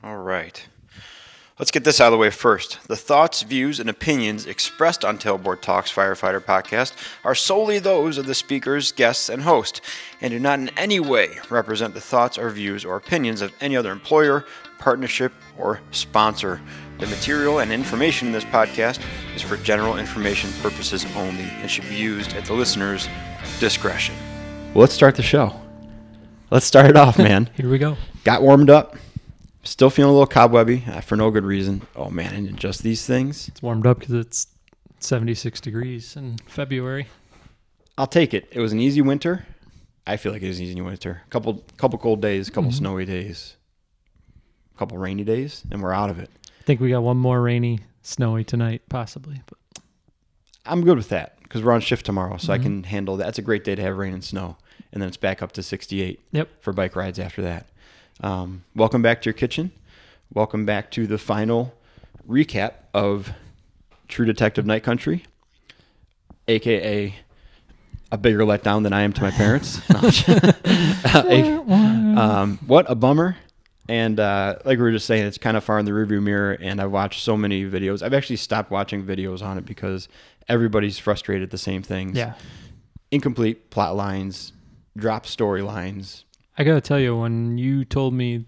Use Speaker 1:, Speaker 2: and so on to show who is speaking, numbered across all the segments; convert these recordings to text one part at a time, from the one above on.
Speaker 1: All right. Let's get this out of the way first. The thoughts, views, and opinions expressed on Tailboard Talks Firefighter podcast are solely those of the speakers, guests, and host, and do not in any way represent the thoughts or views or opinions of any other employer, partnership, or sponsor. The material and information in this podcast is for general information purposes only and should be used at the listener's discretion. Well, let's start the show. Let's start it off, man.
Speaker 2: Here we go.
Speaker 1: Got warmed up. Still feeling a little cobwebby for no good reason. Oh, man, and just these things.
Speaker 2: It's warmed up because it's 76 degrees in February.
Speaker 1: I'll take it. It was an easy winter. I feel like it was an easy winter. Couple cold days, couple snowy days, couple rainy days, and we're out of it.
Speaker 2: I think we got one more rainy, snowy tonight, possibly. But
Speaker 1: I'm good with that because we're on shift tomorrow, so I can handle that. It's a great day to have rain and snow, and then it's back up to 68 for bike rides after that. Welcome back to your kitchen. Welcome back to the final recap of True Detective Night Country, a.k.a. a bigger letdown than I am to my parents. What a bummer. And like we were just saying, it's kind of far in the rearview mirror, and I've watched so many videos. I've actually stopped watching videos on it because everybody's frustrated at the same things.
Speaker 2: yeah,
Speaker 1: Incomplete plot lines, drop storylines.
Speaker 2: I got to tell you, when you told me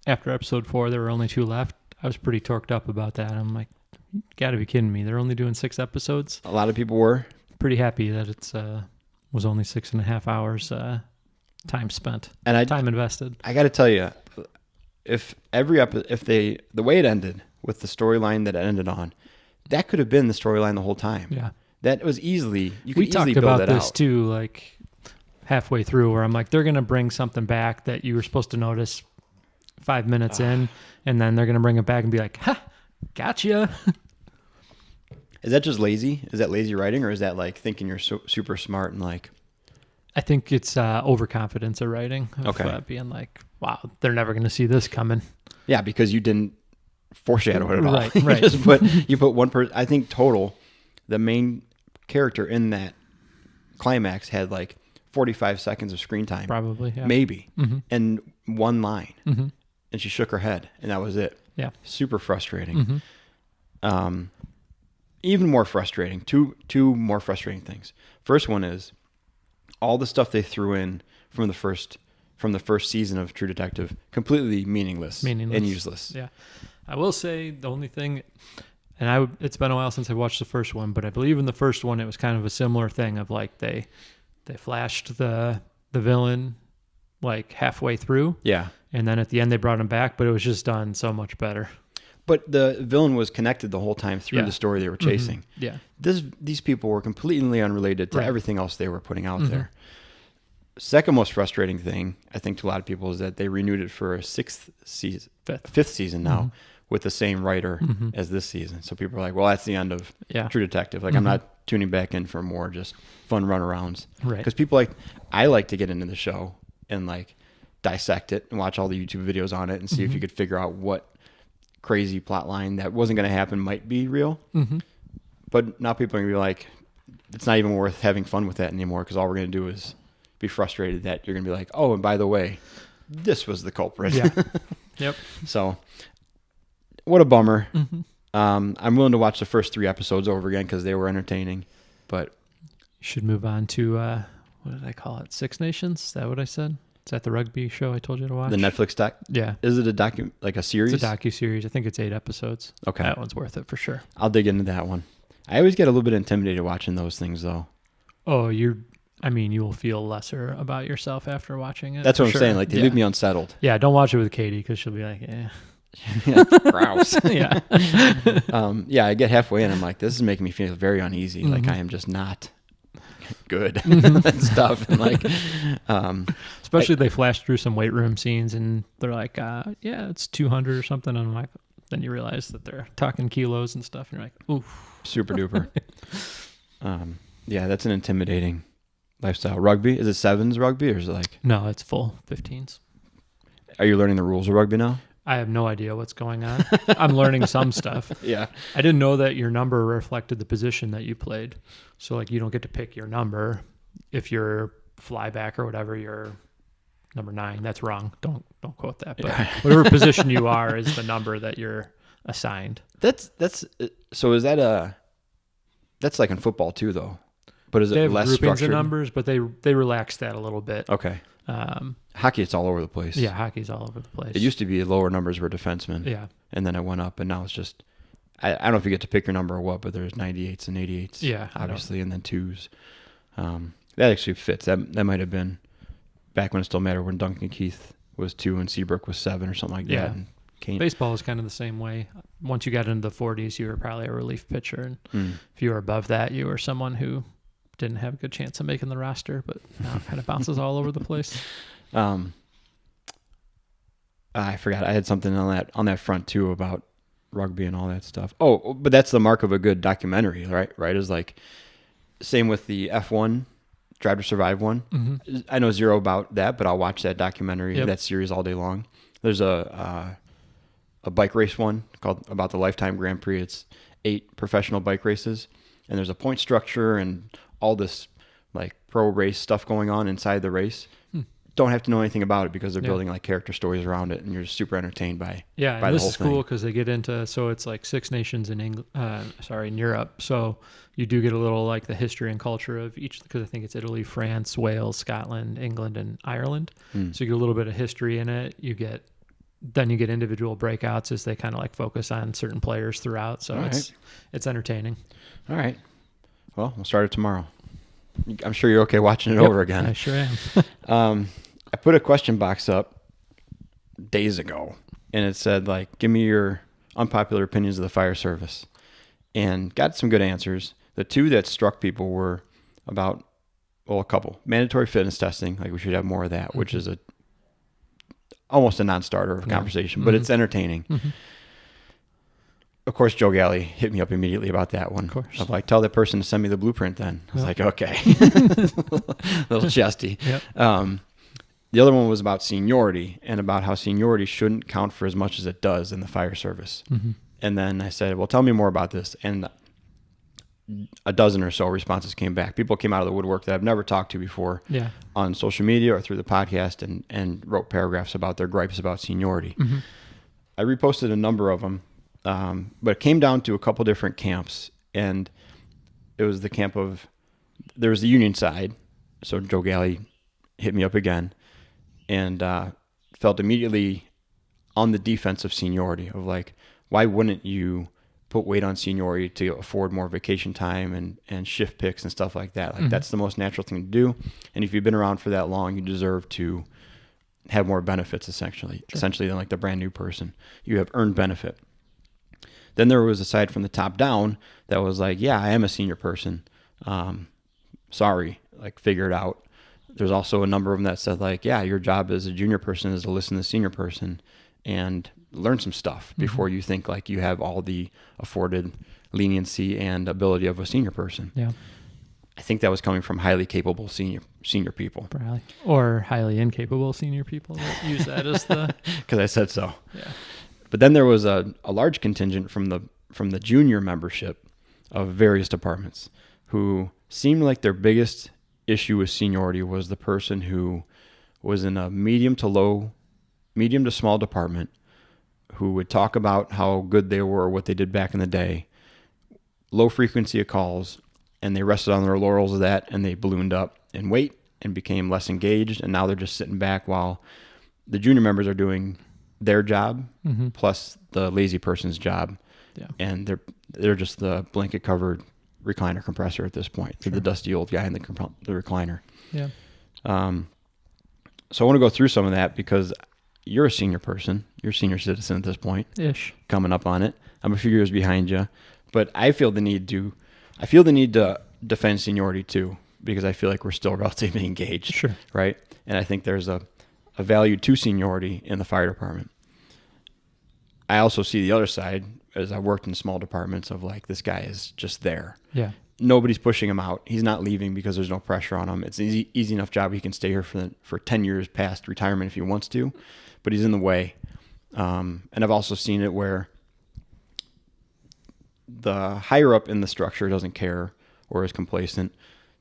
Speaker 2: after episode 4 there were only 2 left, I was pretty torqued up about that. I'm like, you got to be kidding me. They're only doing 6 episodes.
Speaker 1: A lot of people were.
Speaker 2: Pretty happy that it's was only 6.5 hours time spent
Speaker 1: And
Speaker 2: time invested.
Speaker 1: I got to tell you, if the way it ended with the storyline that it ended on, that could have been the storyline the whole time.
Speaker 2: Yeah.
Speaker 1: That was easily, you could
Speaker 2: We
Speaker 1: easily
Speaker 2: talked
Speaker 1: build
Speaker 2: about
Speaker 1: that
Speaker 2: this
Speaker 1: out.
Speaker 2: too, like halfway through, where I'm like, they're going to bring something back that you were supposed to notice 5 minutes in, and then they're going to bring it back and be like, ha, gotcha.
Speaker 1: Is that just lazy? Is that lazy writing, or is that like thinking you're super smart and like?
Speaker 2: I think it's overconfidence of writing. Of,
Speaker 1: Okay.
Speaker 2: being like, wow, they're never going to see this coming.
Speaker 1: Yeah, because you didn't foreshadow it at all.
Speaker 2: Right, right.
Speaker 1: You put one person. I think total, the main character in that climax had like 45 seconds of screen time.
Speaker 2: Probably, yeah.
Speaker 1: Maybe.
Speaker 2: Mm-hmm.
Speaker 1: And one line.
Speaker 2: Mm-hmm.
Speaker 1: And she shook her head, and that was it.
Speaker 2: Yeah.
Speaker 1: Super frustrating.
Speaker 2: Mm-hmm.
Speaker 1: Even more frustrating. Two more frustrating things. First one is all the stuff they threw in from the first season of True Detective, completely meaningless and useless.
Speaker 2: Yeah. I will say the only thing, and it's been a while since I watched the first one, but I believe in the first one it was kind of a similar thing of like they flashed the villain like halfway through.
Speaker 1: Yeah.
Speaker 2: And then at the end they brought him back, but it was just done so much better.
Speaker 1: But the villain was connected the whole time through the story they were chasing.
Speaker 2: Yeah.
Speaker 1: These people were completely unrifted to everything else they were putting out there. Second most frustrating thing, I think, to a lot of people is that they renewed it for a fifth season now with the same writer as this season. So people are like, well, that's the end of True Detective. Like, I'm not tuning back in for more just fun runarounds.
Speaker 2: Right.
Speaker 1: Because people I like to get into the show and like dissect it and watch all the YouTube videos on it and see if you could figure out what crazy plot line that wasn't going to happen might be real. But now people are going to be like, it's not even worth having fun with that anymore because all we're going to do is be frustrated that you're going to be like, oh, and by the way, this was the culprit.
Speaker 2: Yeah. Yep.
Speaker 1: So what a bummer. I'm willing to watch the first 3 episodes over again because they were entertaining, but
Speaker 2: You should move on to, what did I call it? Six Nations? Is that what I said? Is that the rugby show I told you to watch?
Speaker 1: the Netflix doc,
Speaker 2: Yeah.
Speaker 1: is it a series?
Speaker 2: It's a docuseries. I think it's 8 episodes.
Speaker 1: Okay.
Speaker 2: That one's worth it for sure.
Speaker 1: I'll dig into that one. I always get a little bit intimidated watching those things though.
Speaker 2: Oh, you will feel lesser about yourself after watching it.
Speaker 1: That's what I'm
Speaker 2: for
Speaker 1: saying.
Speaker 2: sure.
Speaker 1: Like they leave me unsettled.
Speaker 2: Yeah, don't watch it with Katie because she'll be like, eh.
Speaker 1: Yeah, grouse.
Speaker 2: Yeah.
Speaker 1: Yeah, I get halfway and I'm like, this is making me feel very uneasy. Like I am just not good and stuff. And like,
Speaker 2: Especially they flash through some weight room scenes and they're like, yeah, it's 200 or something. And I'm like, then you realize that they're talking kilos and stuff. And you're like, oof.
Speaker 1: super duper. Yeah, that's an intimidating lifestyle. Rugby, is it sevens rugby or is it like?
Speaker 2: No, it's full 15s.
Speaker 1: Are you learning the rules of rugby now?
Speaker 2: I have no idea what's going on. I'm learning some stuff.
Speaker 1: Yeah.
Speaker 2: I didn't know that your number reflected the position that you played. So like you don't get to pick your number. If you're flyback or whatever, you're number 9. That's wrong. Don't quote that. But whatever position you are is the number that you're assigned.
Speaker 1: That's so is that that's like in football too though. But is
Speaker 2: They
Speaker 1: it
Speaker 2: have
Speaker 1: less
Speaker 2: groupings
Speaker 1: structured?
Speaker 2: of numbers, but they relaxed that a little bit.
Speaker 1: Okay. Hockey, it's all over the place.
Speaker 2: Yeah, hockey's all over the place.
Speaker 1: It used to be lower numbers were defensemen.
Speaker 2: Yeah.
Speaker 1: And then it went up, and now it's just, I don't know if you get to pick your number or what, but there's 98s and 88s.
Speaker 2: Yeah.
Speaker 1: Obviously, and then 2s. That actually fits. That might have been back when it still mattered when Duncan Keith was 2 and Seabrook was 7 or something like
Speaker 2: Yeah.
Speaker 1: that. And Kane,
Speaker 2: Baseball is kind of the same way. Once you got into the 40s, you were probably a relief pitcher. And if you were above that, you were someone who didn't have a good chance of making the roster, but now it kind of bounces all over the place.
Speaker 1: I forgot. I had something on that front too about rugby and all that stuff. Oh, but that's the mark of a good documentary, right? Right? Is like same with the F1 Drive to Survive one.
Speaker 2: Mm-hmm.
Speaker 1: I know zero about that, but I'll watch that documentary,
Speaker 2: Yep.
Speaker 1: that series all day long. There's a bike race one called about the Lifetime Grand Prix. It's 8 professional bike races, and there's a point structure and all this like pro race stuff going on inside the race. Don't have to know anything about it because they're building like character stories around it, and you're super entertained by
Speaker 2: Yeah,
Speaker 1: by
Speaker 2: and
Speaker 1: the
Speaker 2: this
Speaker 1: whole
Speaker 2: is
Speaker 1: thing.
Speaker 2: cool because they get into, so it's like 6 nations in in Europe. So you do get a little like the history and culture of each, because I think it's Italy, France, Wales, Scotland, England, and Ireland. So you get a little bit of history in it. Then you get individual breakouts as they kind of like focus on certain players throughout. So
Speaker 1: All
Speaker 2: it's entertaining.
Speaker 1: All right. Well, we'll start it tomorrow. I'm sure you're okay watching it over again.
Speaker 2: I sure am.
Speaker 1: I put a question box up days ago, and it said, like, give me your unpopular opinions of the fire service, and got some good answers. The 2 that struck people were about, well, a couple. Mandatory fitness testing, like we should have more of that, which is almost a non-starter of conversation, but it's entertaining. Of course, Joe Galley hit me up immediately about that one.
Speaker 2: Of course.
Speaker 1: I'm like, tell that person to send me the blueprint then. I was like, okay. A little chesty.
Speaker 2: Yep.
Speaker 1: The other one was about seniority and about how seniority shouldn't count for as much as it does in the fire service. And then I said, well, tell me more about this. And a dozen or so responses came back. People came out of the woodwork that I've never talked to before on social media or through the podcast and wrote paragraphs about their gripes about seniority. I reposted a number of them, but it came down to a couple different camps. And it was the camp of, there was the union side. So Joe Galley hit me up again and felt immediately on the defense of seniority, of like, why wouldn't you put weight on seniority to afford more vacation time and shift picks and stuff like that? Like that's the most natural thing to do. And if you've been around for that long, you deserve to have more benefits essentially than like the brand new person. You have earned benefit. Then there was a side from the top down that was like, yeah, I am a senior person. Sorry, like figure it out. There's also a number of them that said like, yeah, your job as a junior person is to listen to the senior person and learn some stuff before you think like you have all the afforded leniency and ability of a senior person.
Speaker 2: Yeah.
Speaker 1: I think that was coming from highly capable senior people.
Speaker 2: Probably. Or highly incapable senior people that use that as the...
Speaker 1: Because I said so.
Speaker 2: Yeah.
Speaker 1: But then there was a large contingent from the junior membership of various departments who seemed like their biggest issue with seniority was the person who was in a medium to small department who would talk about how good they were, what they did back in the day, low frequency of calls, and they rested on their laurels of that, and they ballooned up in weight and became less engaged, and now they're just sitting back while the junior members are doing their job plus the lazy person's job.
Speaker 2: Yeah.
Speaker 1: And they're just the blanket covered recliner compressor at this point. They're the dusty old guy in the recliner.
Speaker 2: Yeah.
Speaker 1: So I want to go through some of that because you're a senior person. You're a senior citizen at this point.
Speaker 2: Ish.
Speaker 1: Coming up on it. I'm a few years behind you. But I feel the need to defend seniority too, because I feel like we're still relatively engaged.
Speaker 2: Sure.
Speaker 1: Right? And I think there's a value to seniority in the fire department. I also see the other side as I worked in small departments of like, this guy is just there.
Speaker 2: Yeah.
Speaker 1: Nobody's pushing him out. He's not leaving because there's no pressure on him. It's an easy enough job. He can stay here for 10 years past retirement if he wants to, but he's in the way. And I've also seen it where the higher up in the structure doesn't care or is complacent.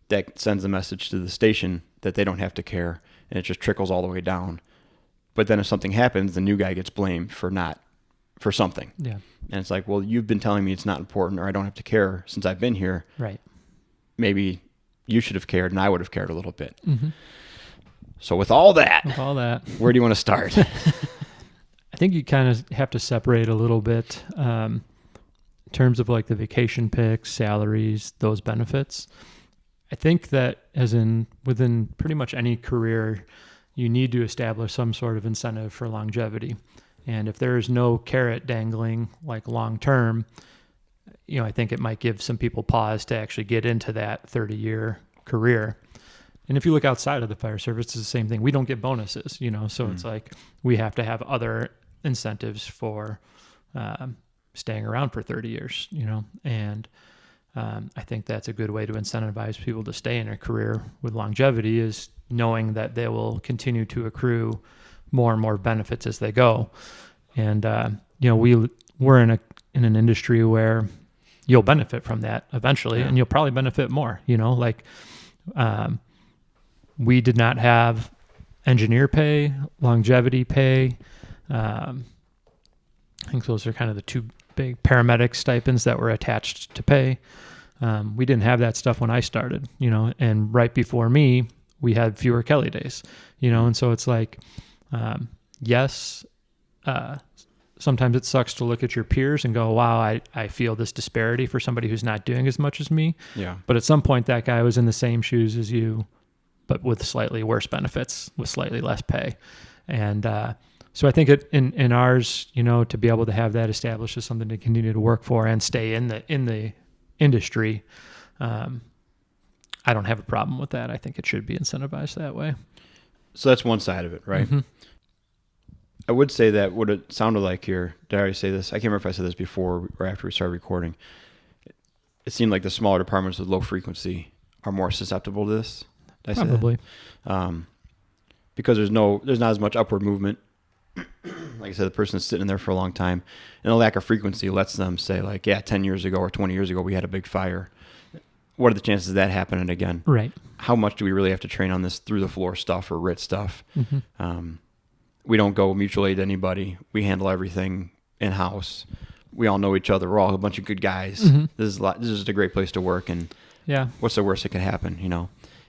Speaker 1: That sends a message to the station that they don't have to care. and it just trickles all the way down. But then if something happens, the new guy gets blamed for something.
Speaker 2: Yeah.
Speaker 1: And it's like, well, you've been telling me it's not important or I don't have to care since I've been here.
Speaker 2: Right.
Speaker 1: Maybe you should have cared and I would have cared a little bit.
Speaker 2: Mm-hmm.
Speaker 1: So with all that, where do you want to start?
Speaker 2: I think you kind of have to separate a little bit in terms of like the vacation picks, salaries, those benefits. I think that within pretty much any career, you need to establish some sort of incentive for longevity. And if there is no carrot dangling like long term, I think it might give some people pause to actually get into that 30-year career. And if you look outside of the fire service, it's the same thing. We don't get bonuses, so it's like we have to have other incentives for staying around for 30 years, and I think that's a good way to incentivize people to stay in a career with longevity is knowing that they will continue to accrue more and more benefits as they go. And, we're in an industry where you'll benefit from that eventually, and you'll probably benefit more, we did not have engineer pay, longevity pay. I think those are kind of the two big paramedic stipends that were attached to pay. We didn't have that stuff when I started, and right before me, we had fewer Kelly days, and so it's like, yes, sometimes it sucks to look at your peers and go, wow, I feel this disparity for somebody who's not doing as much as me. Yeah. But at some point, that guy was in the same shoes as you, but with slightly worse benefits, with slightly less pay. And so I think in ours, to be able to have that established is something to continue to work for and stay in the industry. I don't have a problem with that. I think it should be incentivized that way.
Speaker 1: So that's one side of it, right? Mm-hmm. I would say that what it sounded like here, did I already say this? I can't remember if I said this before or after we started recording. It seemed like the smaller departments with low frequency are more susceptible to this. Did I
Speaker 2: Probably.
Speaker 1: say that? Because there's not as much upward movement. Like I said, the person is sitting there for a long time, and the lack of frequency lets them say, like, yeah, 10 years ago or 20 years ago, we had a big fire. What are the chances of that happening again?
Speaker 2: Right.
Speaker 1: How much do we really have to train on this through the floor stuff or RIT stuff? Mm-hmm. We don't go mutual aid to anybody. We handle everything in-house. We all know each other. We're all a bunch of good guys. Mm-hmm. This is just a great place to work, and what's the worst that could happen,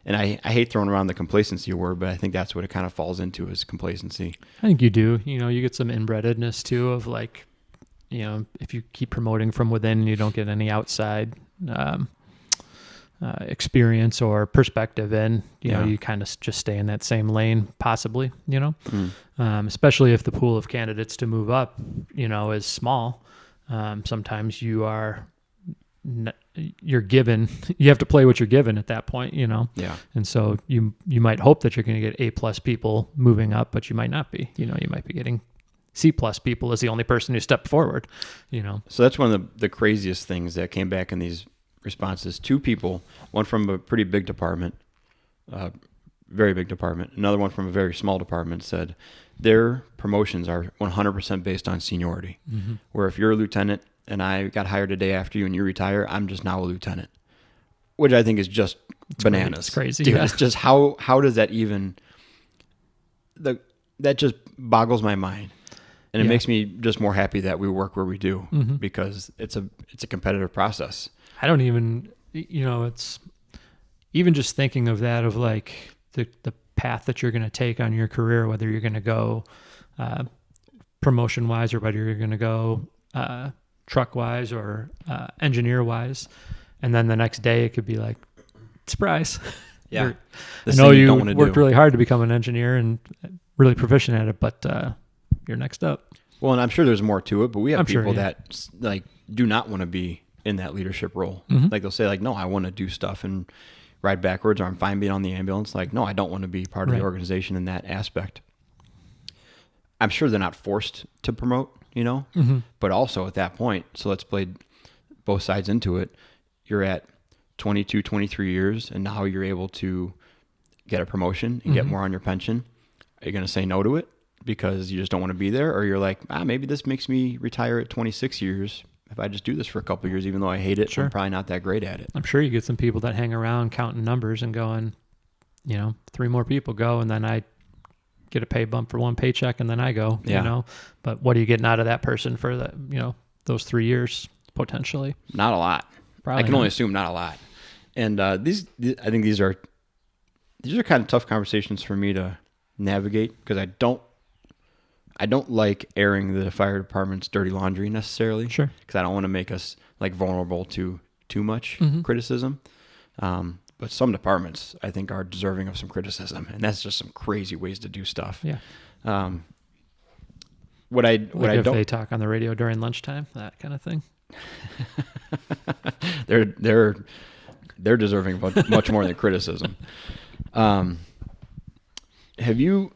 Speaker 1: And I hate throwing around the complacency word, but I think that's what it kind of falls into is complacency.
Speaker 2: I think you do. You get some inbrededness too of like, if you keep promoting from within and you don't get any outside experience or perspective in, you kind of just stay in that same lane possibly, especially if the pool of candidates to move up, is small. Sometimes you're given, you have to play what you're given at that point, Yeah. And so you might hope that you're going to get A+ people moving up, but you might not be, you might be getting C+ people as the only person who stepped forward,
Speaker 1: So that's one of the craziest things that came back in these responses. 2 people, one from a pretty big department, very big department, another one from a very small department said their promotions are 100% based on seniority. Mm-hmm. Where if you're a lieutenant and I got hired a day after you and you retire, I'm just now a lieutenant, which I think is just bananas.
Speaker 2: It's crazy.
Speaker 1: Dude, It's just how does that even, that just boggles my mind. And it makes me just more happy that we work where we do, mm-hmm. because it's a competitive process.
Speaker 2: I don't even, it's even just thinking of that, of like the path that you're going to take on your career, whether you're going to go promotion wise or whether you're going to go truck wise or engineer wise. And then the next day it could be like, surprise. Yeah. I know you worked really hard to become an engineer and really proficient at it, but you're next up.
Speaker 1: Well, and I'm sure there's more to it, but we have people that like do not want to be in that leadership role. Mm-hmm. Like they'll say like, no, I want to do stuff and ride backwards, or I'm fine being on the ambulance. Like, no, I don't want to be part of the organization in that aspect. I'm sure they're not forced to promote, mm-hmm. but also at that point, so let's play both sides into it. You're at 22, 23 years, and now you're able to get a promotion and mm-hmm. get more on your pension. Are you going to say no to it because you just don't want to be there? Or you're like, maybe this makes me retire at 26 years. If I just do this for a couple of years, even though I hate it, sure. I'm probably not that great at it.
Speaker 2: I'm sure you get some people that hang around counting numbers and going, 3 more people go, and then I get a pay bump for one paycheck and then I go,
Speaker 1: Yeah.
Speaker 2: you know, but what are you getting out of that person for that, you know, those 3 years potentially?
Speaker 1: Not a lot.
Speaker 2: Probably
Speaker 1: I can only assume not a lot. And I think these are kind of tough conversations for me to navigate because I don't like airing the fire department's dirty laundry necessarily.
Speaker 2: Sure.
Speaker 1: Because I don't want to make us like vulnerable to too much criticism. But some departments I think are deserving of some criticism, and that's just some crazy ways to do stuff.
Speaker 2: Yeah.
Speaker 1: What I
Speaker 2: if
Speaker 1: don't
Speaker 2: they talk on the radio during lunchtime, that kind of thing.
Speaker 1: they're deserving of much more than criticism. Have you,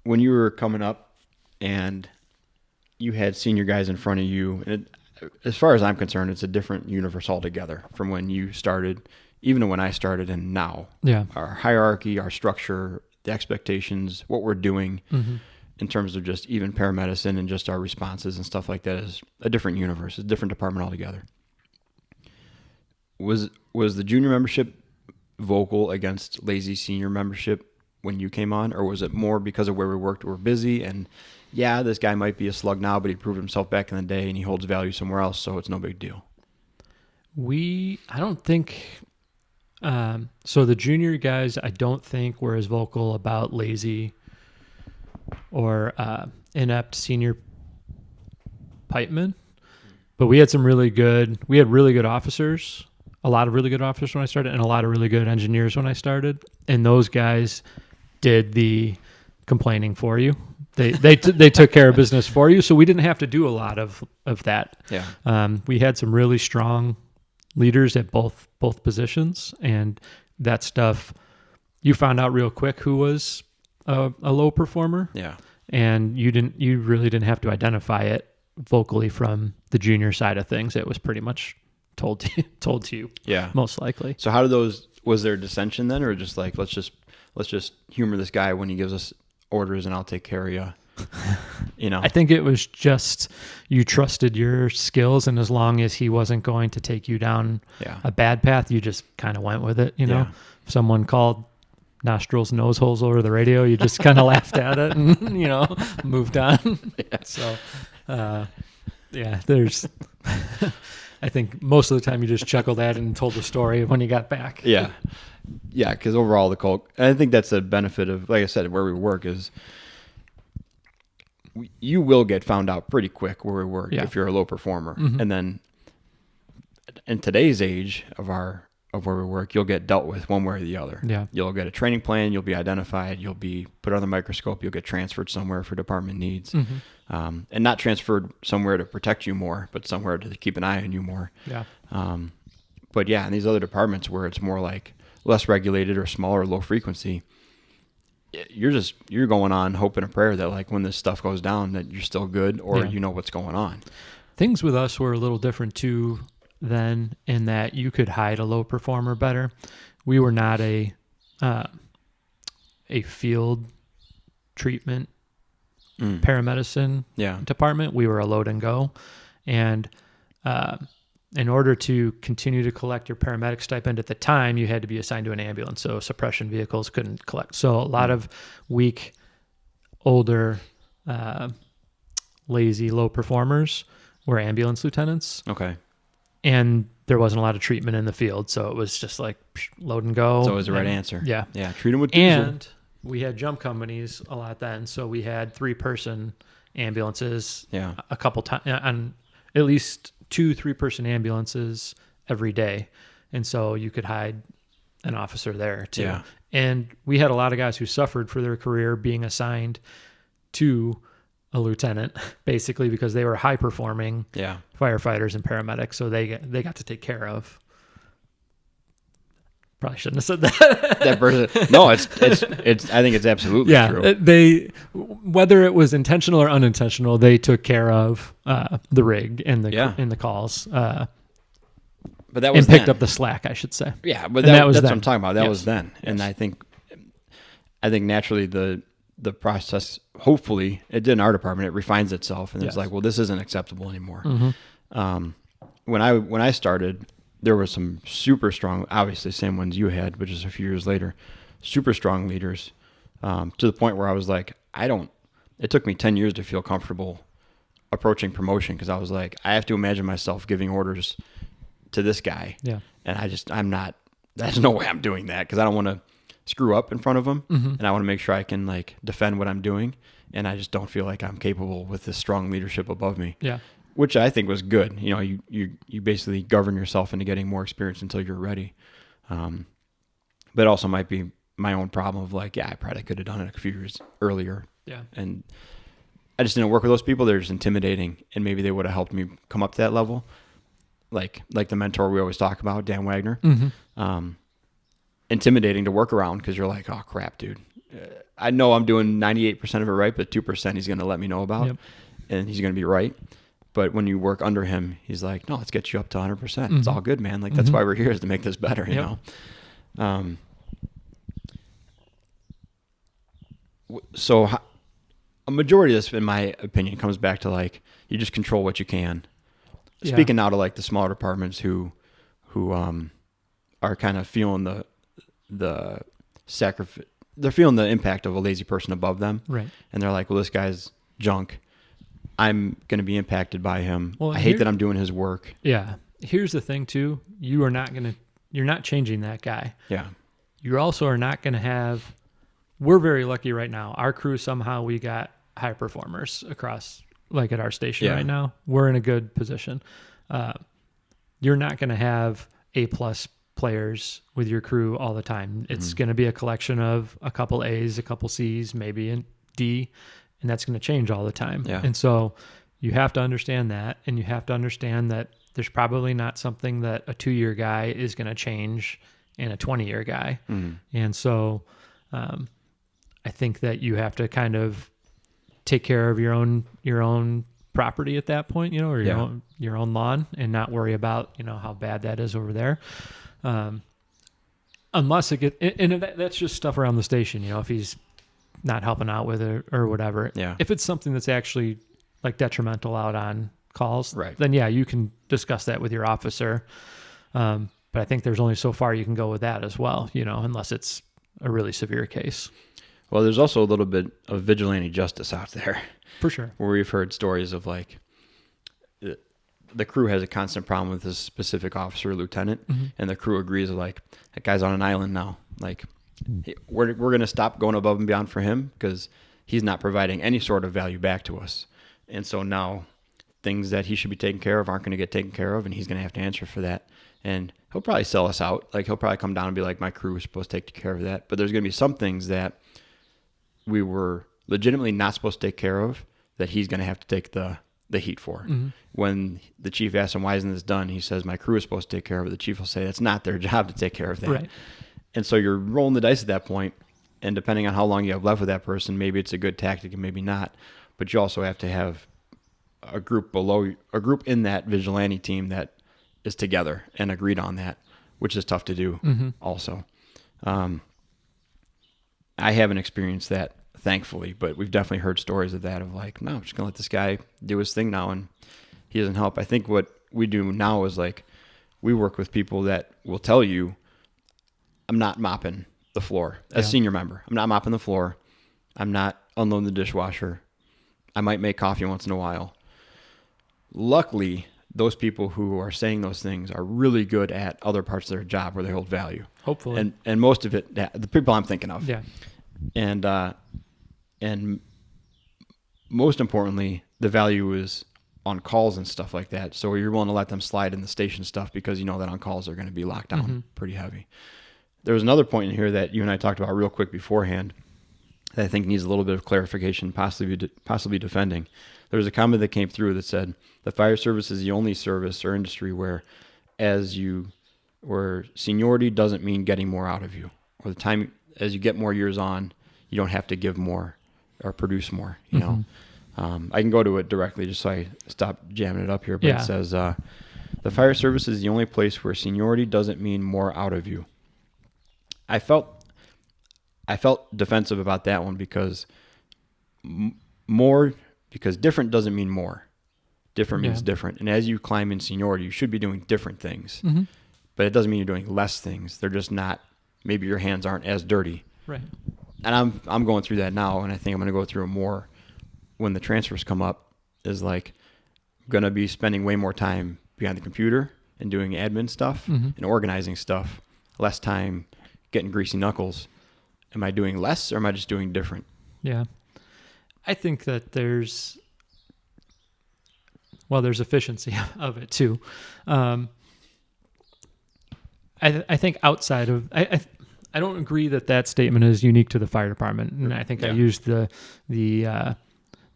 Speaker 1: when you were coming up and you had senior guys in front of you, and as far as I'm concerned, it's a different universe altogether from when you started, even when I started and now.
Speaker 2: Yeah.
Speaker 1: Our hierarchy, our structure, the expectations, what we're doing in terms of just even paramedicine and just our responses and stuff like that is a different universe, a different department altogether. Was the junior membership vocal against lazy senior membership when you came on, or was it more because of where we worked, we're busy, and yeah, this guy might be a slug now, but he proved himself back in the day and he holds value somewhere else, so it's no big deal?
Speaker 2: I don't think, so the junior guys, I don't think were as vocal about lazy or inept senior pipemen, but we had really good officers, a lot of really good officers when I started, and a lot of really good engineers when I started, and those guys did the complaining for you. They took care of business for you, so we didn't have to do a lot of that.
Speaker 1: Yeah.
Speaker 2: We had some really strong leaders at both positions, and that stuff you found out real quick who was a low performer.
Speaker 1: Yeah.
Speaker 2: And you really didn't have to identify it vocally from the junior side of things. It was pretty much told to you.
Speaker 1: Yeah.
Speaker 2: Most likely.
Speaker 1: So how was there dissension then, or just like, let's just humor this guy when he gives us orders and I'll take care of you? You know,
Speaker 2: I think it was just you trusted your skills, and as long as he wasn't going to take you down a bad path, you just kind of went with it. You know,
Speaker 1: Yeah.
Speaker 2: if someone called nostrils, nose holes over the radio, you just kind of laughed at it and, you know, moved on. So, there's, I think most of the time you just chuckled at it and told the story when you got back.
Speaker 1: Yeah. Yeah. Cause overall the cult, and I think that's a benefit of, like I said, where we work is you will get found out pretty quick where we work if you're a low performer. And then in today's age of where we work, you'll get dealt with one way or the other.
Speaker 2: Yeah.
Speaker 1: You'll get a training plan. You'll be identified. You'll be put on the microscope. You'll get transferred somewhere for department needs. And not transferred somewhere to protect you more, but somewhere to keep an eye on you more.
Speaker 2: Yeah.
Speaker 1: But yeah, in these other departments where it's more like less regulated or smaller, low frequency, you're going on hoping and prayer that like when this stuff goes down that you're still good or you know what's going on.
Speaker 2: Things with us were a little different too then, in that you could hide a low performer better. We were not a field treatment paramedicine department. We were a load and go. And in order to continue to collect your paramedic stipend at the time, you had to be assigned to an ambulance. So suppression vehicles couldn't collect. So a lot of weak, older, lazy, low performers were ambulance lieutenants.
Speaker 1: Okay.
Speaker 2: And there wasn't a lot of treatment in the field. So it was just like load and go.
Speaker 1: So it was the right answer.
Speaker 2: Yeah.
Speaker 1: Yeah. Treat them with diesel.
Speaker 2: And we had jump companies a lot then. So we had 3-person ambulances a couple times, on at least 2 3-person ambulances every day. And so you could hide an officer there too.
Speaker 1: Yeah.
Speaker 2: And we had a lot of guys who suffered for their career being assigned to a lieutenant, basically because they were high performing firefighters and paramedics. So they got to take care of. Probably shouldn't have said that.
Speaker 1: That person. No, it's. I think it's absolutely true.
Speaker 2: They, whether it was intentional or unintentional, they took care of the rig and the calls. But
Speaker 1: that was
Speaker 2: and picked up the slack, I should say.
Speaker 1: Yeah, but
Speaker 2: that was
Speaker 1: that's
Speaker 2: then.
Speaker 1: what I'm talking about. That was then, and I think naturally the process, hopefully, it did in our department. It refines itself, and it's like, well, this isn't acceptable anymore. When I started, there were some super strong, obviously same ones you had, but just a few years later, super strong leaders to the point where I was like, it took me 10 years to feel comfortable approaching promotion, because I was like, I have to imagine myself giving orders to this guy.
Speaker 2: Yeah.
Speaker 1: And there's no way I'm doing that, because I don't want to screw up in front of him.
Speaker 2: Mm-hmm.
Speaker 1: And I want to make sure I can like defend what I'm doing. And I just don't feel like I'm capable with this strong leadership above me.
Speaker 2: Yeah.
Speaker 1: Which I think was good. You know, you basically govern yourself into getting more experience until you're ready. But it also might be my own problem of like, yeah, I probably could have done it a few years earlier.
Speaker 2: Yeah.
Speaker 1: And I just didn't work with those people. They're just intimidating, and maybe they would have helped me come up to that level. Like the mentor we always talk about, Dan Wagner.
Speaker 2: Mm-hmm.
Speaker 1: Intimidating to work around, because you're like, oh crap, dude. I know I'm doing 98% of it right, but 2% he's going to let me know about, and he's going to be right. But when you work under him, he's like, no, let's get you up to 100%.
Speaker 2: Mm-hmm.
Speaker 1: It's all good, man. Like, that's why we're here, is to make this better, you know? So a majority of this, in my opinion, comes back to like, you just control what you can. Yeah. Speaking now to like the smaller departments who are kind of feeling the sacrifice, they're feeling the impact of a lazy person above them.
Speaker 2: Right. And
Speaker 1: they're like, well, this guy's junk. I'm going to be impacted by him.
Speaker 2: Well,
Speaker 1: I hate that I'm doing his work.
Speaker 2: Yeah. Here's the thing too. You're not changing that guy.
Speaker 1: Yeah.
Speaker 2: You also are not going to have, we're very lucky right now. Our crew, somehow we got high performers across, like at our station right now. We're in a good position. You're not going to have A+ players with your crew all the time. It's going to be a collection of a couple A's, a couple C's, maybe a D, and that's going to change all the time.
Speaker 1: Yeah.
Speaker 2: And so you have to understand that, and you have to understand that there's probably not something that a 2-year guy is going to change in a 20-year guy. And so I think that you have to kind of take care of your own property at that point, you know, or your own lawn, and not worry about, you know, how bad that is over there. Unless it gets, and that's just stuff around the station, you know, if he's not helping out with it or whatever.
Speaker 1: Yeah.
Speaker 2: If it's something that's actually like detrimental out on calls,
Speaker 1: right,
Speaker 2: then yeah, you can discuss that with your officer. But I think there's only so far you can go with that as well, you know, unless it's a really severe case.
Speaker 1: Well, there's also a little bit of vigilante justice out there.
Speaker 2: For sure.
Speaker 1: Where we've heard stories of like the crew has a constant problem with this specific officer or lieutenant, and the crew agrees like, that guy's on an island now. Like, we're going to stop going above and beyond for him because he's not providing any sort of value back to us. And so now things that he should be taken care of aren't going to get taken care of, and he's going to have to answer for that. And he'll probably sell us out. Like, he'll probably come down and be like, my crew is supposed to take care of that. But there's going to be some things that we were legitimately not supposed to take care of that he's going to have to take the heat for. When the chief asks him, why isn't this done? He says, my crew is supposed to take care of it. The chief will say, it's not their job to take care of that.
Speaker 2: Right.
Speaker 1: And so you're rolling the dice at that point, and depending on how long you have left with that person, maybe it's a good tactic and maybe not. But you also have to have a group in that vigilante team that is together and agreed on that, which is tough to do also. I haven't experienced that, thankfully, but we've definitely heard stories of that, of like, no, I'm just going to let this guy do his thing now, and he doesn't help. I think what we do now is like, we work with people that will tell you, I'm not mopping the floor as senior member. I'm not mopping the floor. I'm not unloading the dishwasher. I might make coffee once in a while. Luckily, those people who are saying those things are really good at other parts of their job where they hold value.
Speaker 2: Hopefully.
Speaker 1: And most of it, the people I'm thinking of.
Speaker 2: Yeah.
Speaker 1: And most importantly, the value is on calls and stuff like that. So you're willing to let them slide in the station stuff because you know that on calls they're going to be locked down pretty heavy. There was another point in here that you and I talked about real quick beforehand that I think needs a little bit of clarification, possibly defending. There was a comment that came through that said, the fire service is the only service or industry where seniority doesn't mean getting more out of you, or the time as you get more years on, you don't have to give more or produce more, you know. I can go to it directly just so I stop jamming it up here, but it says, the fire service is the only place where seniority doesn't mean more out of you. I felt defensive about that one because different doesn't mean more. Different means different. And as you climb in seniority, you should be doing different things. But it doesn't mean you're doing less things. They're just not, maybe your hands aren't as dirty.
Speaker 2: Right.
Speaker 1: and I'm going through that now, and I think I'm going to go through it more when the transfers come up, is like going to be spending way more time behind the computer and doing admin stuff and organizing stuff, less time getting greasy knuckles. Am I doing less or am I just doing different?
Speaker 2: Yeah. I think that there's efficiency of it too. I think outside of, I don't agree that statement is unique to the fire department. And I think I used the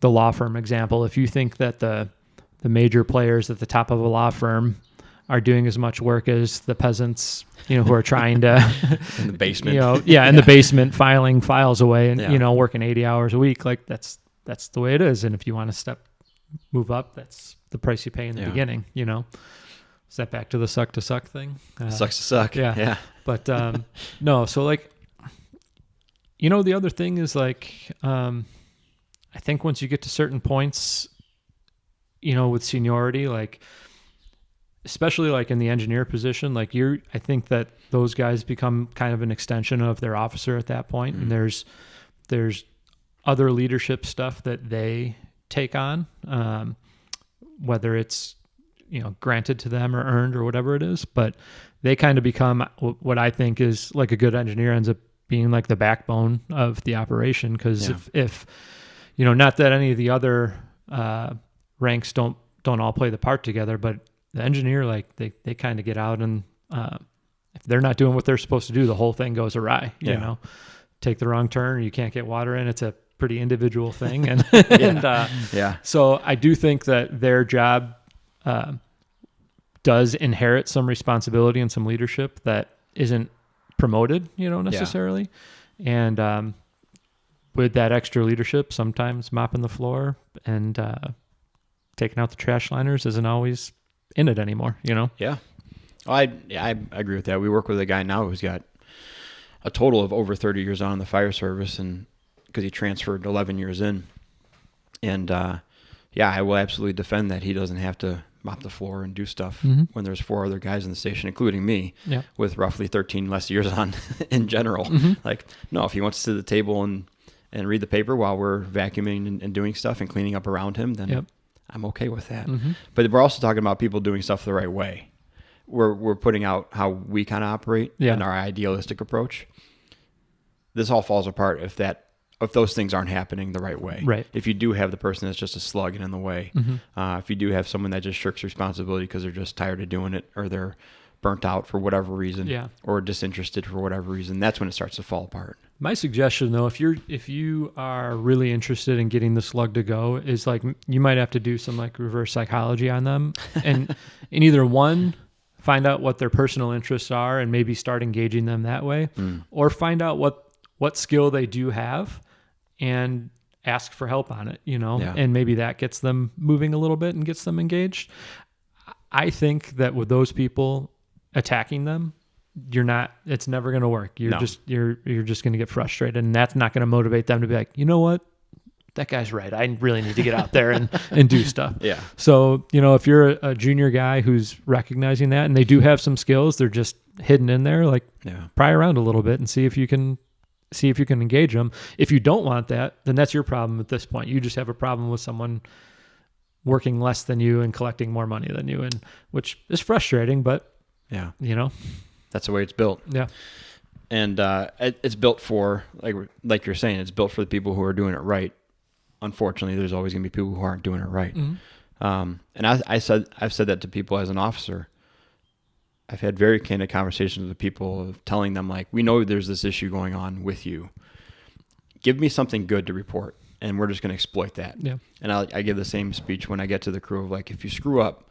Speaker 2: law firm example. If you think that the major players at the top of a law firm are doing as much work as the peasants, who are trying to
Speaker 1: in the basement,
Speaker 2: in the basement filing files away and, working 80 hours a week, like that's the way it is. And if you want to move up, that's the price you pay in the beginning, Is that back to the suck to suck thing?
Speaker 1: Sucks to suck. Yeah.
Speaker 2: But, no, so like, the other thing is like, I think once you get to certain points, with seniority, like, especially like in the engineer position, like I think that those guys become kind of an extension of their officer at that point. And there's other leadership stuff that they take on, whether it's, granted to them or earned or whatever it is, but they kind of become what I think is like a good engineer ends up being like the backbone of the operation. Cause if, not that any of the other, ranks don't all play the part together, but the engineer, like they kind of get out and, if they're not doing what they're supposed to do, the whole thing goes awry, take the wrong turn, you can't get water in. It's a pretty individual thing. And, so I do think that their job, does inherit some responsibility and some leadership that isn't promoted, necessarily. And, with that extra leadership, sometimes mopping the floor and, taking out the trash liners isn't always in it anymore, Yeah.
Speaker 1: I agree with that. We work with a guy now who's got a total of over 30 years on in the fire service, and because he transferred 11 years in. And I will absolutely defend that he doesn't have to mop the floor and do stuff when there's 4 other guys in the station, including me, with roughly 13 less years on in general. Like, no, if he wants to sit at the table and read the paper while we're vacuuming and doing stuff and cleaning up around him, then I'm okay with that. But we're also talking about people doing stuff the right way. We're putting out how we kind of operate and our idealistic approach. This all falls apart if those things aren't happening the right way.
Speaker 2: Right. If
Speaker 1: you do have the person that's just a slug and in the way, if you do have someone that just shirks responsibility because they're just tired of doing it, or they're burnt out for whatever reason, or disinterested for whatever reason, that's when it starts to fall apart.
Speaker 2: My suggestion, though, if you are really interested in getting the slug to go, is like you might have to do some like reverse psychology on them, and in either one, find out what their personal interests are and maybe start engaging them that way, or find out what skill they do have and ask for help on it, and maybe that gets them moving a little bit and gets them engaged. I think that with those people, attacking them, it's never going to work. You're just going to get frustrated, and that's not going to motivate them to be like, you know what? That guy's right. I really need to get out there and do stuff. Yeah. So, if you're a junior guy who's recognizing that and they do have some skills, they're just hidden in there, like pry around a little bit and see if you can engage them. If you don't want that, then that's your problem at this point. You just have a problem with someone working less than you and collecting more money than you, and which is frustrating, but
Speaker 1: that's the way it's built. Yeah. And it's built for, like you're saying, it's built for the people who are doing it right. Unfortunately, there's always going to be people who aren't doing it right. And I've said that to people as an officer. I've had very candid conversations with people of telling them, like, we know there's this issue going on with you. Give me something good to report, and we're just going to exploit that. Yeah. And I give the same speech when I get to the crew of, like, if you screw up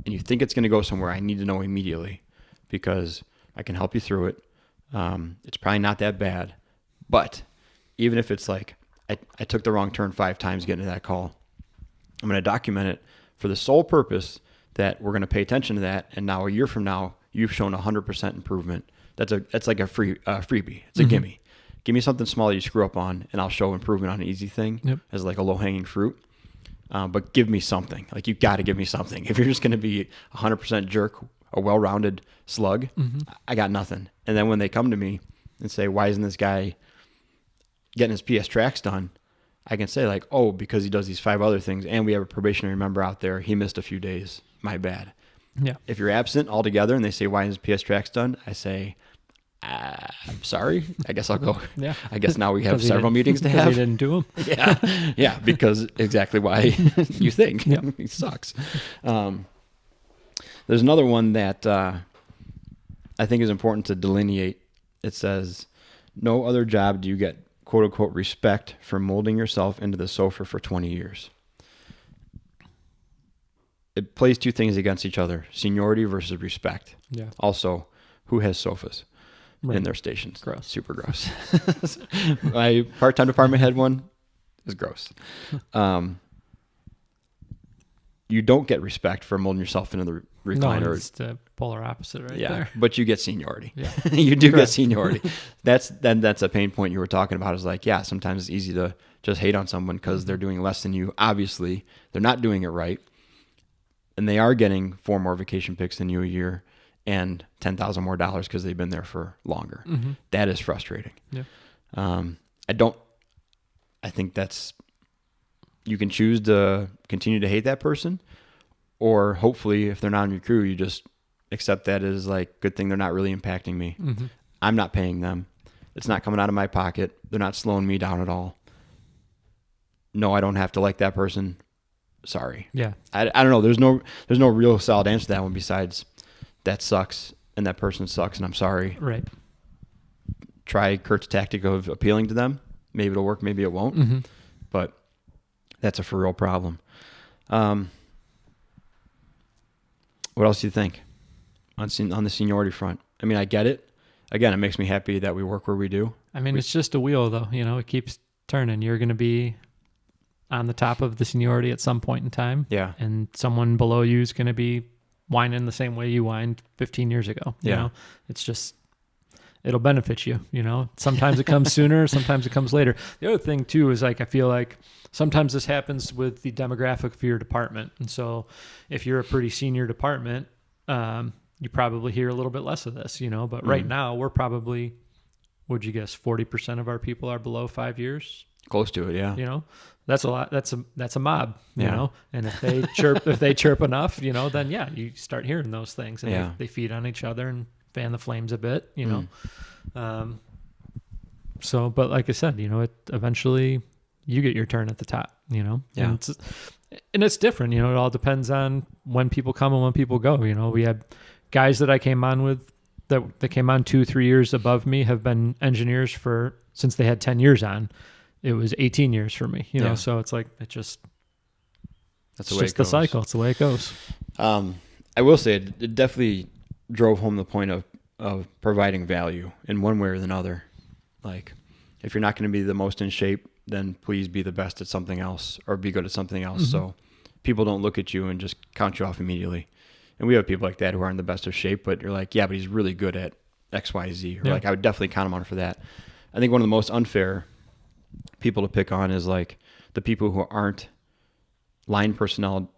Speaker 1: and you think it's going to go somewhere, I need to know immediately, because I can help you through it. It's probably not that bad. But even if it's like, I took the wrong turn 5 times getting to that call, I'm going to document it for the sole purpose that we're going to pay attention to that. And now a year from now, you've shown 100% improvement. That's like a freebie. It's a gimme. Give me something small that you screw up on, and I'll show improvement on an easy thing as like a low-hanging fruit. But give me something. Like, you got to give me something. If you're just going to be 100% jerk, a well-rounded slug, I got nothing. And then when they come to me and say, why isn't this guy getting his PS tracks done, I can say like, oh, because he does these 5 other things and we have a probationary member out there, he missed a few days. My bad.
Speaker 2: Yeah.
Speaker 1: If you're absent altogether and they say, why is PS tracks done? I say, I'm sorry. I guess I'll go.
Speaker 2: Yeah.
Speaker 1: I guess now we have
Speaker 2: 'Cause
Speaker 1: several meetings to
Speaker 2: because
Speaker 1: have.
Speaker 2: he didn't do them.
Speaker 1: Yeah. Yeah. Because exactly why you think he sucks. There's another one that I think is important to delineate. It says, no other job do you get quote unquote respect for molding yourself into the sofa for 20 years. It plays 2 things against each other, seniority versus respect.
Speaker 2: Yeah.
Speaker 1: Also, who has sofas in their stations?
Speaker 2: Gross.
Speaker 1: Super gross. My part-time department head one is gross. You don't get respect for molding yourself into the recliner.
Speaker 2: No, it's the polar opposite right there.
Speaker 1: But you get seniority.
Speaker 2: Yeah.
Speaker 1: You do
Speaker 2: Correct.
Speaker 1: get seniority. That's a pain point you were talking about is like, yeah, sometimes it's easy to just hate on someone because they're doing less than you. Obviously, they're not doing it right. And they are getting 4 more vacation picks than you a year and $10,000 more because they've been there for longer.
Speaker 2: Mm-hmm.
Speaker 1: That is frustrating.
Speaker 2: Yeah.
Speaker 1: I think you can choose to continue to hate that person, or hopefully if they're not on your crew, you just accept that as like, good thing they're not really impacting me.
Speaker 2: Mm-hmm.
Speaker 1: I'm not paying them. It's not coming out of my pocket. They're not slowing me down at all. No, I don't have to like that person. Sorry.
Speaker 2: Yeah.
Speaker 1: I don't know. There's no real solid answer to that one besides that sucks and that person sucks and I'm sorry.
Speaker 2: Right.
Speaker 1: Try Curt's tactic of appealing to them. Maybe it'll work. Maybe it won't.
Speaker 2: Mm-hmm.
Speaker 1: But that's a for real problem. What else do you think on the seniority front? I mean, I get it. Again, it makes me happy that we work where we do.
Speaker 2: I mean, it's just a wheel, though. You know, it keeps turning. You're going to be on the top of the seniority at some point in time.
Speaker 1: Yeah.
Speaker 2: And someone below you is going to be whining the same way you whined 15 years ago. You know, it's just, it'll benefit you. You know, sometimes it comes sooner, sometimes it comes later. The other thing too is like, I feel like sometimes this happens with the demographic for your department. And so if you're a pretty senior department, you probably hear a little bit less of this, you know, but right now we're probably, would you guess 40% of our people are below 5 years?
Speaker 1: Close to it. Yeah.
Speaker 2: You know, that's a lot. That's a mob, you know, and if they chirp enough, you know, then you start hearing those things and they feed on each other and fan the flames a bit, you know? So, but like I said, you know, it eventually you get your turn at the top, you know?
Speaker 1: Yeah.
Speaker 2: And it's different, you know, it all depends on when people come and when people go. You know, we had guys that I came on with that came on 2-3 years above me have been engineers since they had 10 years on. It was 18 years for me, you know? So it's like, that's just the cycle. It's the way it goes.
Speaker 1: I will say it definitely drove home the point of providing value in one way or another. Like, if you're not going to be the most in shape, then please be the best at something else or be good at something else. Mm-hmm. So people don't look at you and just count you off immediately. And we have people like that who aren't in the best of shape, but you're like, yeah, but he's really good at X, Y, Z. Or like, I would definitely count him on for that. I think one of the most unfair people to pick on is like the people who aren't line personnel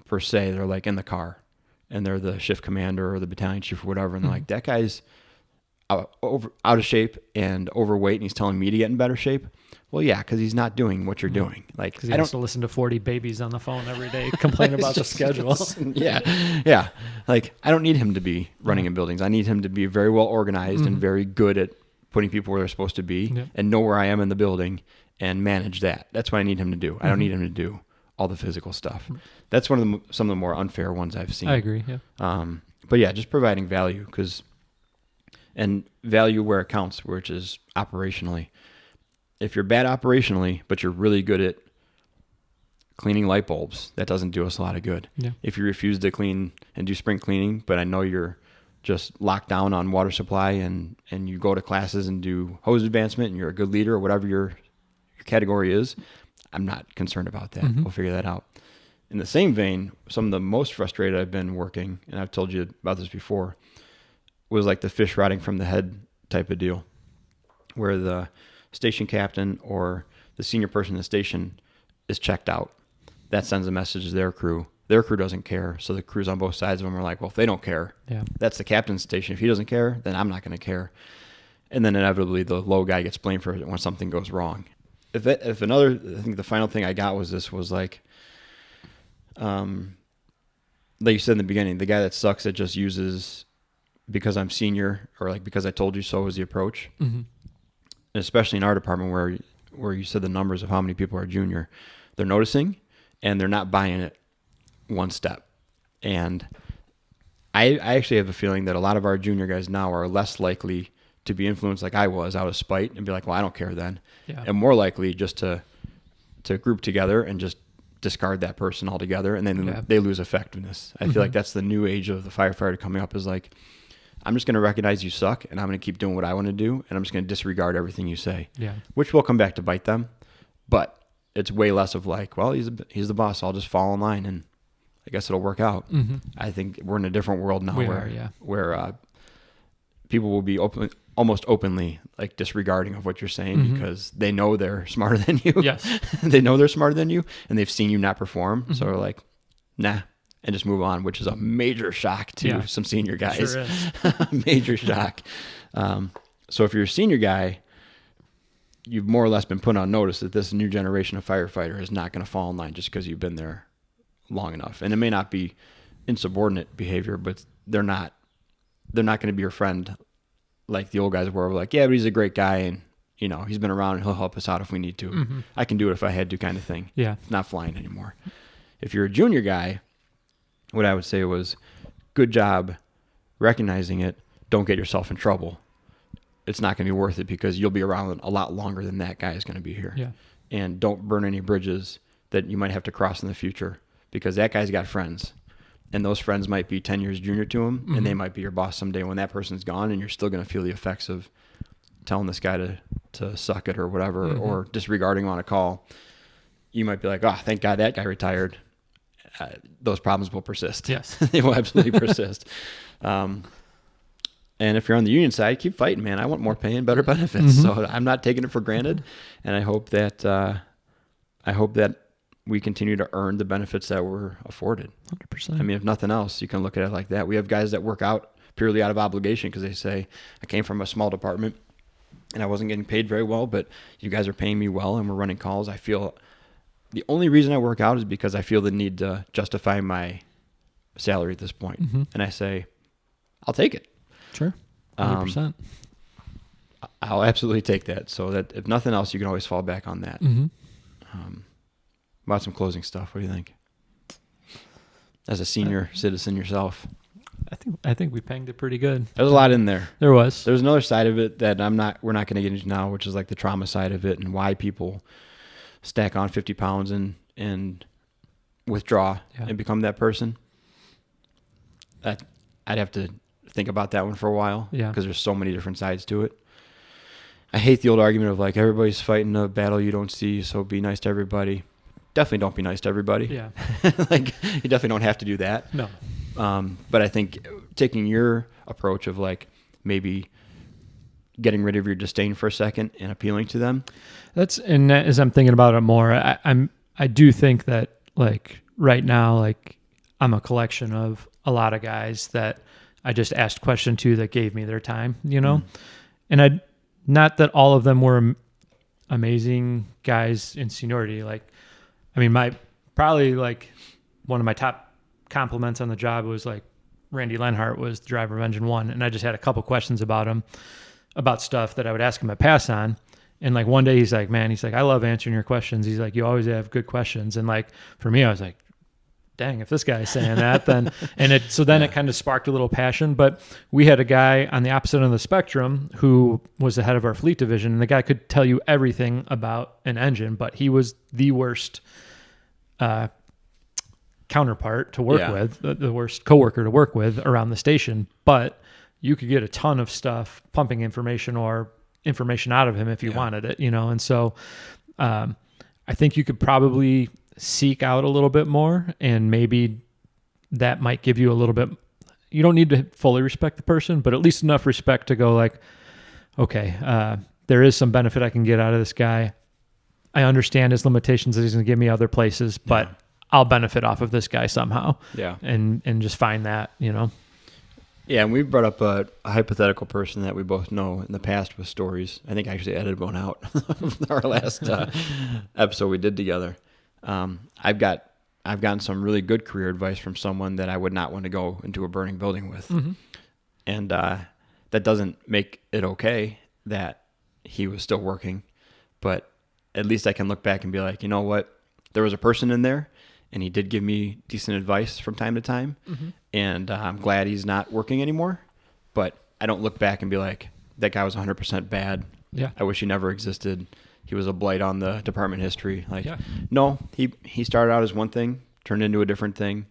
Speaker 1: per se. They're like in the car and they're the shift commander or the battalion chief or whatever. And they're like, that guy's out of shape and overweight and he's telling me to get in better shape. Well, yeah, because he's not doing what you're doing. Like,
Speaker 2: because he has to listen to 40 babies on the phone every day complain about the schedule.
Speaker 1: Yeah. Like, I don't need him to be running in buildings. I need him to be very well organized and very good at putting people where they're supposed to be and know where I am in the building and manage that. That's what I need him to do. I don't need him to do all the physical stuff. That's one of some of the more unfair ones I've seen.
Speaker 2: I agree. Yeah.
Speaker 1: But yeah, just providing value and value where it counts, which is operationally. If you're bad operationally, but you're really good at cleaning light bulbs, that doesn't do us a lot of good. Yeah. If you refuse to clean and do spring cleaning, but I know you're just locked down on water supply and you go to classes and do hose advancement and you're a good leader or whatever your category is, I'm not concerned about that. We'll figure that out. In the same vein, some of the most frustrated I've been working, and I've told you about this before, was like the fish rotting from the head type of deal, where the station captain or the senior person in the station is checked out. That sends a message to their crew. Their crew doesn't care. So the crews on both sides of them are like, well, if they don't care, that's the captain's station. If he doesn't care, then I'm not going to care. And then inevitably the low guy gets blamed for it when something goes wrong. I think the final thing I got was like you said in the beginning, the guy that sucks that just uses because I'm senior or like because I told you so is the approach.
Speaker 2: Mm-hmm.
Speaker 1: And especially in our department where you said the numbers of how many people are junior, they're noticing and they're not buying it one step. And I actually have a feeling that a lot of our junior guys now are less likely to be influenced like I was out of spite and be like, well, I don't care then.
Speaker 2: Yeah.
Speaker 1: And more likely just to group together and just discard that person altogether, and then they lose effectiveness. I feel like that's the new age of the firefighter coming up is like, I'm just going to recognize you suck, and I'm going to keep doing what I want to do, and I'm just going to disregard everything you say.
Speaker 2: Yeah.
Speaker 1: Which will come back to bite them, but it's way less of like, well, he's the boss. I'll just fall in line, and I guess it'll work out.
Speaker 2: Mm-hmm.
Speaker 1: I think we're in a different world now where people will be almost openly like disregarding of what you're saying because they know they're smarter than you.
Speaker 2: Yes.
Speaker 1: They know they're smarter than you and they've seen you not perform. So they're like, nah, and just move on, which is a major shock to some senior guys.
Speaker 2: Sure is.
Speaker 1: Major shock. So if you're a senior guy, you've more or less been put on notice that this new generation of firefighter is not going to fall in line just because you've been there long enough. And it may not be insubordinate behavior, but they're not going to be your friend like the old guys were like, yeah, but he's a great guy and, you know, he's been around and he'll help us out if we need to. Mm-hmm. I can do it if I had to kind of thing.
Speaker 2: Yeah.
Speaker 1: It's not flying anymore. If you're a junior guy, what I would say was good job recognizing it. Don't get yourself in trouble. It's not going to be worth it because you'll be around a lot longer than that guy is going to be here.
Speaker 2: Yeah.
Speaker 1: And don't burn any bridges that you might have to cross in the future because that guy's got friends. And those friends might be 10 years junior to him, and they might be your boss someday when that person's gone, and you're still going to feel the effects of telling this guy to suck it or whatever, or disregarding him on a call. You might be like, oh, thank God that guy retired. Those problems will persist.
Speaker 2: Yes.
Speaker 1: They will absolutely persist. And if you're on the union side, keep fighting, man. I want more pay and better benefits. So I'm not taking it for granted, and I hope that we continue to earn the benefits that we're afforded.
Speaker 2: 100%.
Speaker 1: I mean, if nothing else, you can look at it like that. We have guys that work out purely out of obligation because they say, I came from a small department and I wasn't getting paid very well, but you guys are paying me well and we're running calls. I feel the only reason I work out is because I feel the need to justify my salary at this point. And I say, I'll take it.
Speaker 2: Sure. 100%.
Speaker 1: I'll absolutely take that. So that if nothing else, you can always fall back on that. About some closing stuff. What do you think? As a senior citizen yourself.
Speaker 2: I think we panged it pretty good.
Speaker 1: There's a lot in there.
Speaker 2: There was.
Speaker 1: There's another side of it that we're not going to get into now, which is like the trauma side of it and why people stack on 50 pounds and withdraw and become that person. I'd have to think about that one for a while because there's so many different sides to it. I hate the old argument of like everybody's fighting a battle you don't see, so be nice to everybody. Definitely don't be nice to everybody.
Speaker 2: Yeah.
Speaker 1: Like you definitely don't have to do that.
Speaker 2: No.
Speaker 1: But I think taking your approach of like maybe getting rid of your disdain for a second and appealing to them.
Speaker 2: And as I'm thinking about it more, I do think that like right now, like I'm a collection of a lot of guys that I just asked question to that gave me their time, you know? And not that all of them were amazing guys in seniority. Like, I mean, probably like one of my top compliments on the job was like Randy Lenhart was the driver of Engine 1. And I just had a couple questions about him, about stuff that I would ask him at pass on. And like one day he's like, I love answering your questions. He's like, you always have good questions. And like, for me, I was like, dang, if this guy's saying that, then, it kind of sparked a little passion. But we had a guy on the opposite end of the spectrum who was the head of our fleet division. And the guy could tell you everything about an engine, but he was the worst counterpart to work with, the worst coworker to work with around the station. But you could get a ton of stuff, pumping information or information out of him if you wanted it, you know? And so I think you could probably seek out a little bit more, and maybe that might give you a little bit, you don't need to fully respect the person, but at least enough respect to go like, okay, there is some benefit I can get out of this guy. I understand his limitations that he's going to give me other places, but I'll benefit off of this guy somehow.
Speaker 1: Yeah.
Speaker 2: And just find that, you know.
Speaker 1: Yeah, and we brought up a hypothetical person that we both know in the past with stories. I think I actually edited one out our last episode we did together. I've gotten some really good career advice from someone that I would not want to go into a burning building with.
Speaker 2: Mm-hmm.
Speaker 1: And that doesn't make it okay that he was still working, but at least I can look back and be like, you know what? There was a person in there, and he did give me decent advice from time to time, and I'm glad he's not working anymore, but I don't look back and be like, that guy was 100% bad.
Speaker 2: Yeah.
Speaker 1: I wish he never existed. He was a blight on the department history. Like,
Speaker 2: Yeah.
Speaker 1: no, he started out as one thing, turned into a different thing.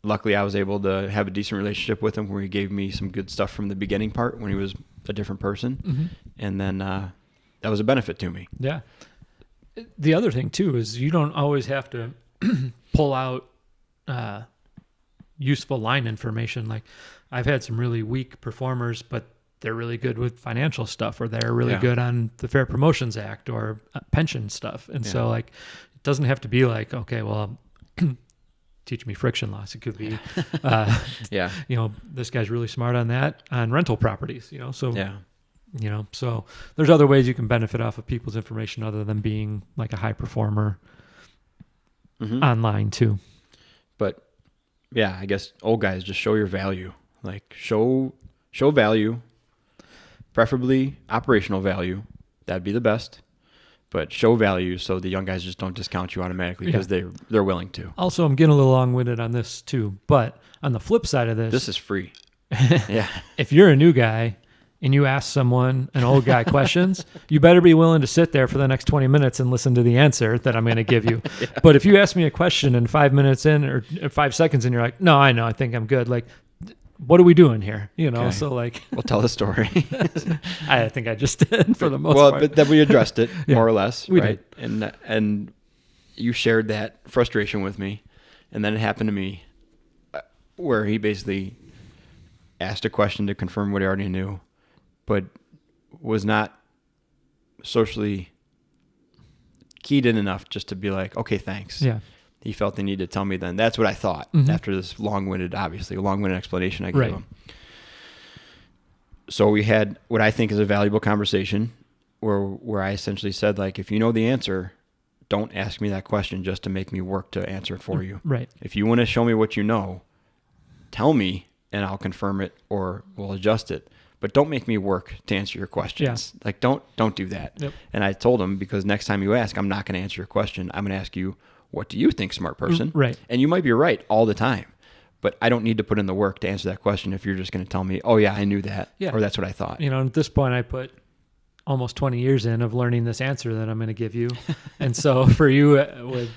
Speaker 1: Luckily, I was able to have a decent relationship with him where he gave me some good stuff from the beginning part when he was a different person.
Speaker 2: Mm-hmm.
Speaker 1: And then that was a benefit to me.
Speaker 2: Yeah. The other thing, too, is you don't always have to pull out useful line information. Like, I've had some really weak performers, but they're really good with financial stuff, or they're really good on the Fair Promotions Act or pension stuff. And so, like, it doesn't have to be like, okay, well, teach me friction loss. It could be, this guy's really smart on that, on rental properties, so, so there's other ways you can benefit off of people's information other than being like a high performer online too.
Speaker 1: But yeah, I guess old guys, just show your value, like show value, preferably operational value. That'd be the best. But show value so the young guys just don't discount you automatically because they're willing to.
Speaker 2: Also, I'm getting a little long-winded on this too, but on the flip side of
Speaker 1: this is free. Yeah.
Speaker 2: If you're a new guy and you ask someone, an old guy, questions, you better be willing to sit there for the next 20 minutes and listen to the answer that I'm going to give you. But if you ask me a question and 5 minutes in or 5 seconds and you're like, no, I know, I think I'm good. Like, what are we doing here? Okay. So like,
Speaker 1: we'll tell the story.
Speaker 2: I think I just did for the most part.
Speaker 1: Well, but then we addressed it more or less,
Speaker 2: we
Speaker 1: right?
Speaker 2: did.
Speaker 1: And you shared that frustration with me, and then it happened to me where he basically asked a question to confirm what he already knew, but was not socially keyed in enough just to be like, okay, thanks.
Speaker 2: Yeah.
Speaker 1: He felt the need to tell me then. That's what I thought after this long-winded explanation I gave him. So we had what I think is a valuable conversation where I essentially said, like, if you know the answer, don't ask me that question just to make me work to answer it for you.
Speaker 2: Right.
Speaker 1: If you want to show me what you know, tell me and I'll confirm it or we'll adjust it. But don't make me work to answer your questions. Yeah. Like, don't do that.
Speaker 2: Yep.
Speaker 1: And I told him, because next time you ask, I'm not going to answer your question. I'm going to ask you, what do you think, smart person?
Speaker 2: Right.
Speaker 1: And you might be right all the time, but I don't need to put in the work to answer that question if you're just going to tell me, oh, yeah, I knew that, or that's what I thought.
Speaker 2: At this point, I put almost 20 years in of learning this answer that I'm going to give you. And so for you, with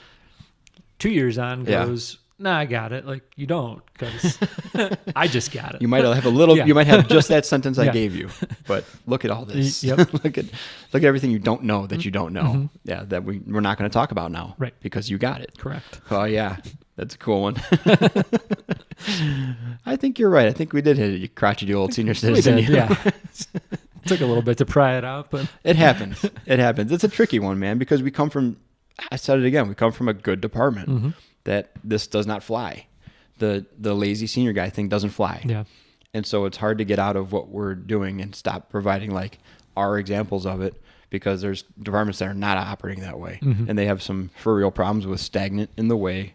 Speaker 2: 2 years on, goes, nah, I got it. Like, you don't, because I just got it.
Speaker 1: You might have you might have just that sentence I gave you, but look at all this.
Speaker 2: Yep.
Speaker 1: look at everything you don't know that you don't know. Mm-hmm. Yeah, that we're not going to talk about now.
Speaker 2: Right.
Speaker 1: Because you got it.
Speaker 2: Correct.
Speaker 1: Oh, yeah. That's a cool one. I think you're right. I think we did hit it, you crotchety old senior citizen.
Speaker 2: Yeah. Took a little bit to pry it out, but
Speaker 1: it happens. It's a tricky one, man, because I said it again, we come from a good department that this does not fly. The lazy senior guy thing doesn't fly.
Speaker 2: Yeah.
Speaker 1: And so it's hard to get out of what we're doing and stop providing like our examples of it, because there's departments that are not operating that way. And they have some for real problems with stagnant in the way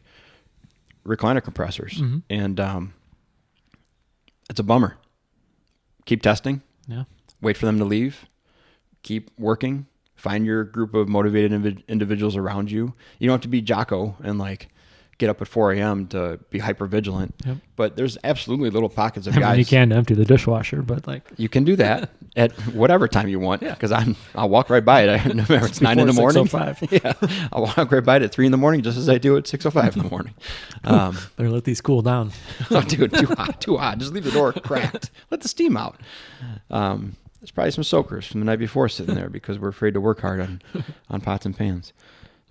Speaker 1: recliner compressors. And it's a bummer. Keep testing.
Speaker 2: Yeah.
Speaker 1: Wait for them to leave. Keep working. Find your group of motivated individuals around you. You don't have to be Jocko and like get up at 4 a.m. to be hyper vigilant. Yep. But there's absolutely little pockets of guys.
Speaker 2: You can empty the dishwasher, but like
Speaker 1: you can do that at whatever time you want. Because I'll walk right by it. Remember, it's 9 in the morning.
Speaker 2: 6:05.
Speaker 1: Yeah, I'll walk right by it at 3 in the morning, just as I do at 6:05 in the morning.
Speaker 2: Better let these cool down.
Speaker 1: Oh, dude, too hot. Just leave the door cracked. Let the steam out. There's probably some soakers from the night before sitting there because we're afraid to work hard on pots and pans.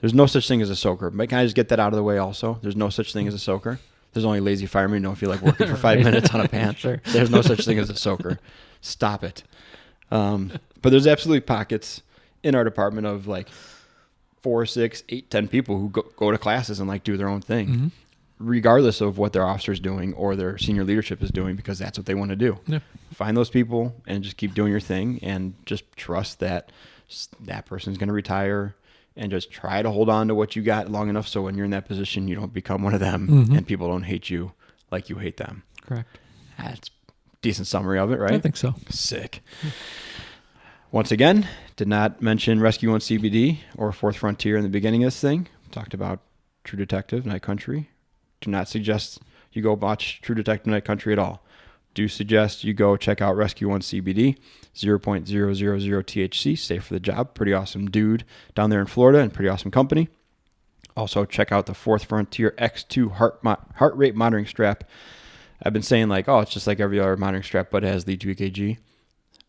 Speaker 1: There's no such thing as a soaker. But can I just get that out of the way also? There's no such thing as a soaker. There's only lazy firemen who don't feel like working for 5 minutes on a pan.
Speaker 2: Sure.
Speaker 1: There's no such thing as a soaker. Stop it. But there's absolutely pockets in our department of like 4, 6, 8, 10 people who go to classes and like do their own thing. regardless of what their officer's doing or their senior leadership is doing, because that's what they want to do.
Speaker 2: Yeah.
Speaker 1: Find those people and just keep doing your thing and just trust that that person's going to retire, and just try to hold on to what you got long enough so when you're in that position, you don't become one of them and people don't hate you like you hate them.
Speaker 2: Correct.
Speaker 1: That's a decent summary of it, right?
Speaker 2: I think so.
Speaker 1: Sick. Once again, did not mention Rescue 1 CBD or Fourth Frontier in the beginning of this thing. Talked about True Detective, Night Country. Do not suggest you go watch True Detective, Night Country at all. Do suggest you go check out Rescue 1 CBD, 0.000 THC, safe for the job. Pretty awesome dude down there in Florida and pretty awesome company. Also, check out the Fourth Frontier X2 heart rate monitoring strap. I've been saying like, oh, it's just like every other monitoring strap, but it has lead to EKG.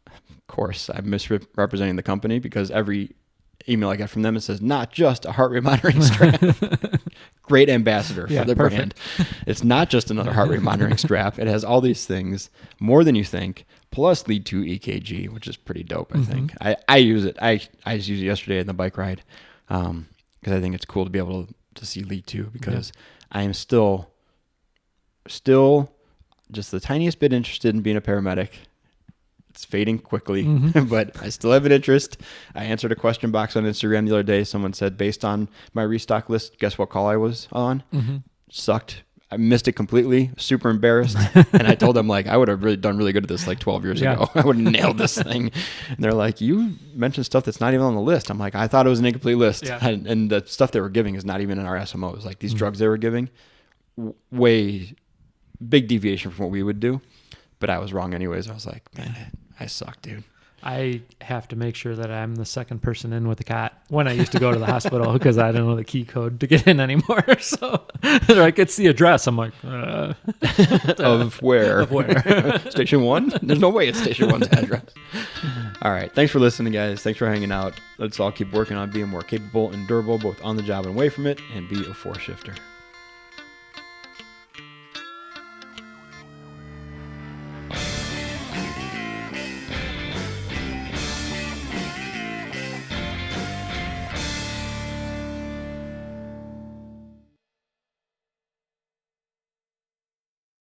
Speaker 1: Of course, I'm misrepresenting the company, because every email I get from them, it says not just a heart rate monitoring strap. Great ambassador for the brand. It's not just another heart rate monitoring strap. It has all these things, more than you think, plus lead to EKG, which is pretty dope, I think. I use it. I just used it yesterday in the bike ride, because I think it's cool to be able to see lead to, because I am still just the tiniest bit interested in being a paramedic. It's fading quickly, but I still have an interest. I answered a question box on Instagram the other day. Someone said, based on my restock list, guess what call I was on? Sucked. I missed it completely. Super embarrassed. And I told them, like, I would have really done really good at this like 12 years ago. I would have nailed this thing. And they're like, you mentioned stuff that's not even on the list. I'm like, I thought it was an incomplete list. And the stuff they were giving is not even in our SMOs. Like these drugs they were giving, way big deviation from what we would do. But I was wrong anyways. I was like, man, I suck, dude. I
Speaker 2: have to make sure that I'm the second person in with the cot when I used to go to the hospital, because I don't know the key code to get in anymore. So they're like, it's the address. I'm like,
Speaker 1: of where?
Speaker 2: Of where?
Speaker 1: Station 1? There's no way it's Station 1's address. All right. Thanks for listening, guys. Thanks for hanging out. Let's all keep working on being more capable and durable, both on the job and away from it, and be a four shifter.